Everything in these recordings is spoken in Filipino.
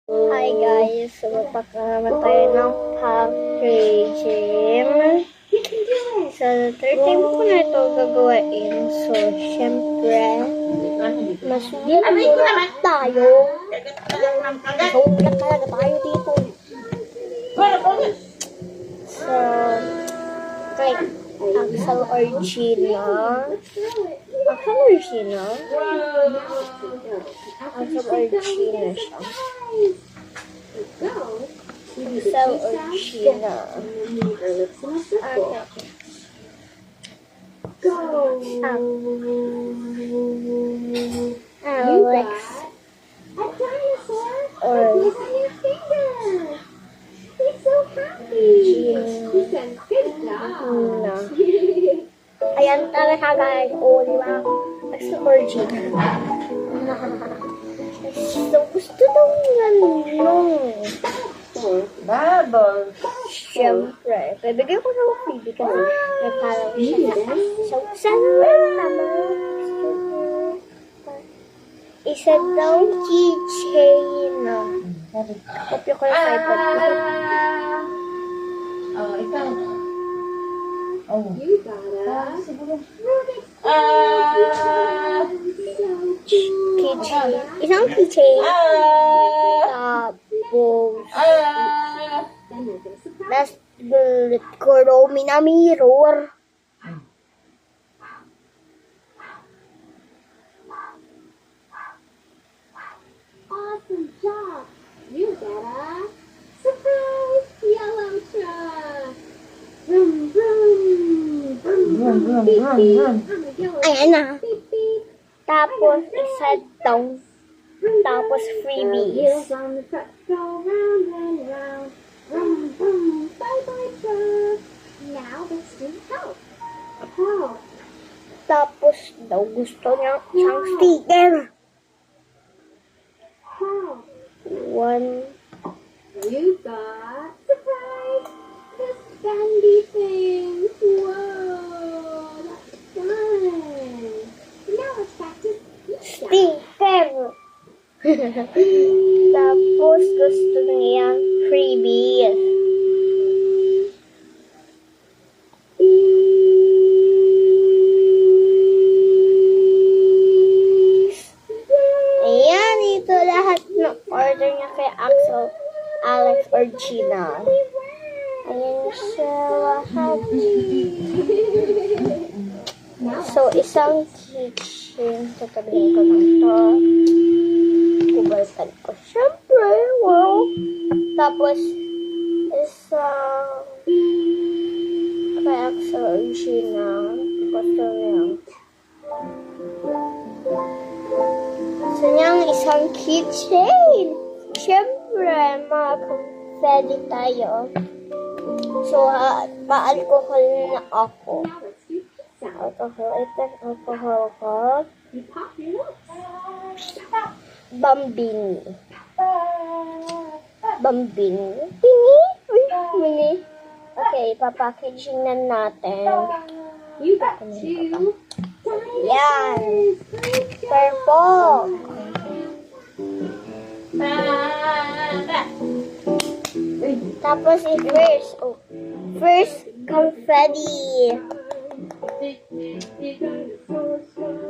Hi guys! So, magpapakaman tayo ng packaging. So, third time ko na ito gagawain. So, syempre, mas mura tayo. Sobrang talaga tayo dito. So, kay Axel or Gina. Axel or Gina? Axel or Gina siya. Axel or Gina. Okay. Alex. A dinosaur Or is on your finger. He's so happy. He's done good job. na. Ayan talaga guys. O, di ba? Axel or Gina. So, gusto daw nga nung Bubble. siyempre, bibigay ko ng freebie kasi nagpalaw siya sa so, sana isa daw keychain. Kopya ko yung iPad ko. Oh, ikaw. Oh. You gotta. Siguro. Keychain. Isang keychain. Tapos, last bullet ko Romy na mirror. Awesome job. You gotta. Surprise yellow truck. Vroom, vroom. Vroom, Vroom, vroom, beep, vroom, beep. vroom. I'm a yellow Ayan na. beep, beep. Tapos, isa daw. Tapos, The freebies. wheels on the truck go round and round. Vroom, vroom. Bye, bye, truck. Now let's do help. Help. Tapos daw gusto niya siyang sticker. Help. One. You got surprise! The spendy thing! Whoa! That's fun! Now let's practice pizza. Sticker. Tapos gusto niya freebies. Ayan, ito lahat ng order niya kay Axel, Alex, or Gina. Ayan siya, happy. So, isang keychain. Tatabihin ko lang to. Kubaltan ko. Siyempre, wow. Tapos, isang kay Axel or Gina. Gusto niya. Gusto niyang isang keychain. Siyempre, mga confetti tayo. So, pa-alcohol na ako. Now let's do pizza. Alcohol. Ito ang alcohol ko. You pop your nose. Bambini. Bambini. Pingi? Uy, mini. Okay, papackaging na natin. You got two Yan. dinosaurs. Purple. Tapos first. Oh. First, confetti.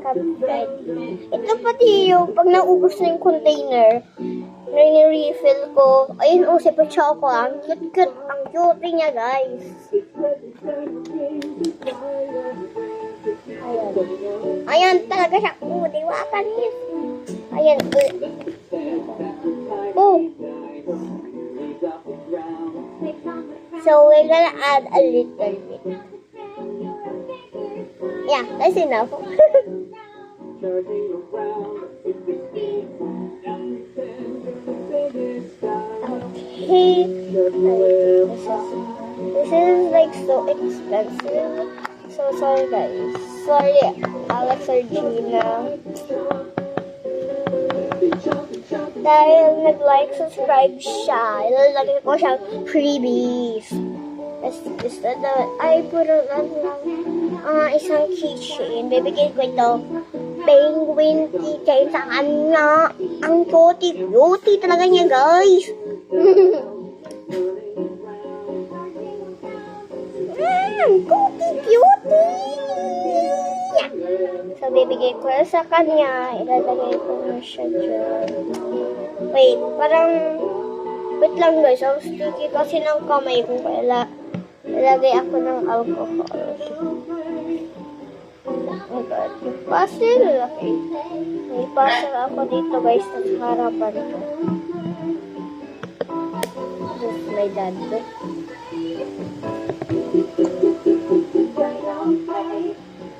Confetti. Ito pati yung pag naubos na yung container, nire-refill ko. Ayun, oh, si Pachoco. Ang cute-cute. Ang cute niya, guys. Ayan. Ayan talaga siya. Oh, diwakanis. Ayan. Oh. So, we're gonna add a little bit. Yeah, that's enough. Okay. This is like so expensive. So sorry guys. Sorry, Alex or Gina. Dahil nag-like, subscribe siya. Ilalagay ko siyang freebies. Gusto na, ay, puro lang isang keychain. Bibigyan ko ito penguin keychain sa kanya. Ang cutie talaga niya, guys. Cutie. So, bibigay ko na sa kanya. Ilalagay ko na siya dyan. Wait lang guys. Ang sticky kasi ng kamay ko. Kaya ilalagay ako ng alcohol. Oh God. Yung puzzle. Okay. May puzzle ako dito guys. Sa harapan ko. This is my dad.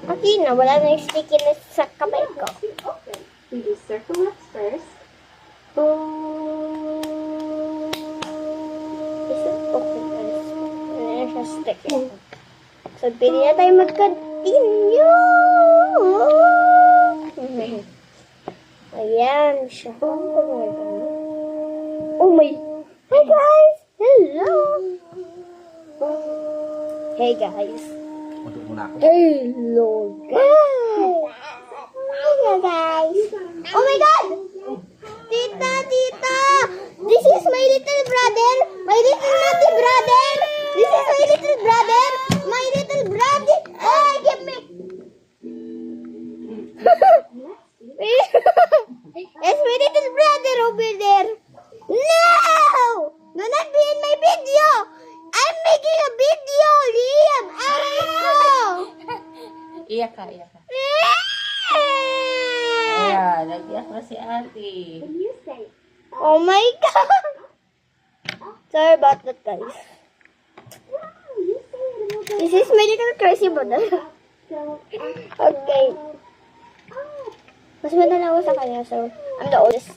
Okay na, wala na yung stickiness sa kamay ko. We do circle ups first. This is okay guys. Wala na siya sticky. So, pili na tayo mag-continue. Ayan siya. Oh my. Hey guys! Hello! Hey guys! Hello guys! Hello guys! Oh my God! Tita! This is my little brother! My little brother! This is my little brother! My little brother! Oh, give me! It's my little brother over there! No! Do not be in my video! I'm making a video, Liam! Iyak ka. Ayan, nag-iyak na si ate. You say, Oh my God! Sorry about that, guys. wow, you say it a little bit. This is my little crazy brother. So, Okay. Mas madala ako sa kanya, so I'm the oldest.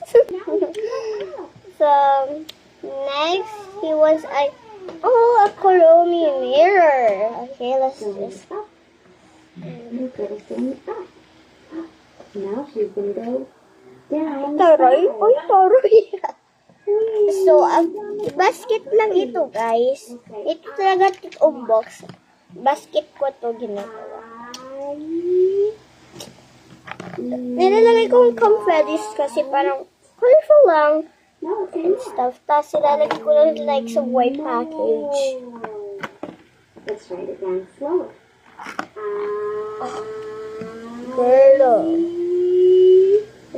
So, next, he wants a Kuromi mirror. Okay, let's do this. you put it in up. Now she's gonna go down. Taray? Uy, taray. So, basket lang ito, guys. Ito talaga itong box. Basket ko ito ginagawa. Nilalagay ko yung confettis kasi parang colorful lang. And stuff. Tapos ilalagay ko lang like sa white package. Let's write it down slower. Girl.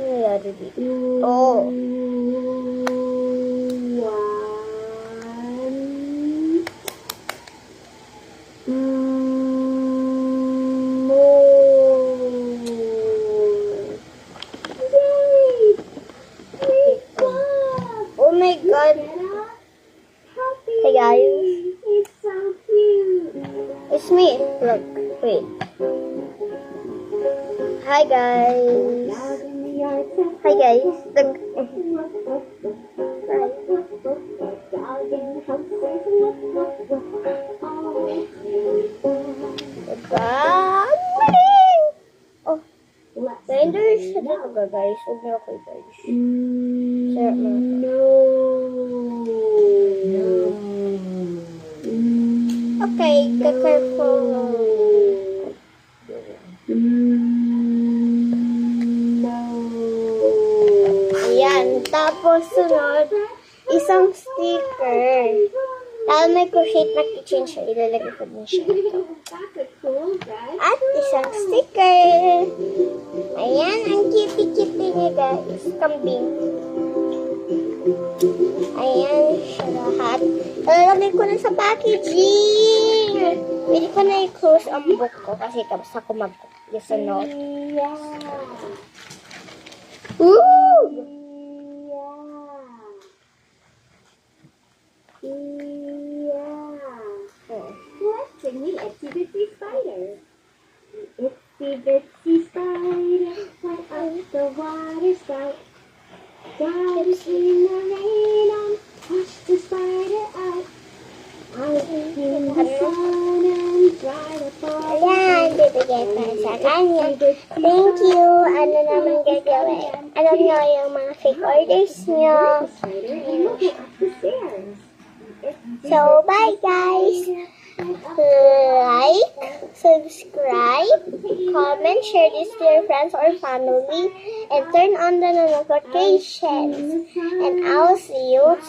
Ano nangyari dito? Oh. Oh my God. Hey guys. It's so cute. It's me. Look. Wait. Hi guys. Out in the yard, Hi guys. dog in the house says Galing! Oh, render siya talaga guys. Huwag niyo ako guys. Sir, okay, ka-careful. Ayan, tapos sunod, isang sticker. Dahil may crochet na kitchen siya, ilalagay ko din siya ito. At isang sticker. Ayan, ang kitty-kitty niya guys. Kambing. Ayan siya lahat. Ilalagay ko na sa packaging. Pwede ko na i-close ang book ko kasi tapos ako mag-gusunod. Woo! Let's sing the Itsy Bitsy Spider. Itsy Bitsy Spider, went up the water spout. Danced in the rain and pushed the spider out. Out in the sun and dried up all Ayan, bibigay ko sa kanya. Thank you. Ano naman gagawin? Alam niyo yung mga fake orders niyo. the spider and look up the stairs. So, bye guys. Like, subscribe, comment, share this to your friends or family, and turn on the notifications. And I'll see you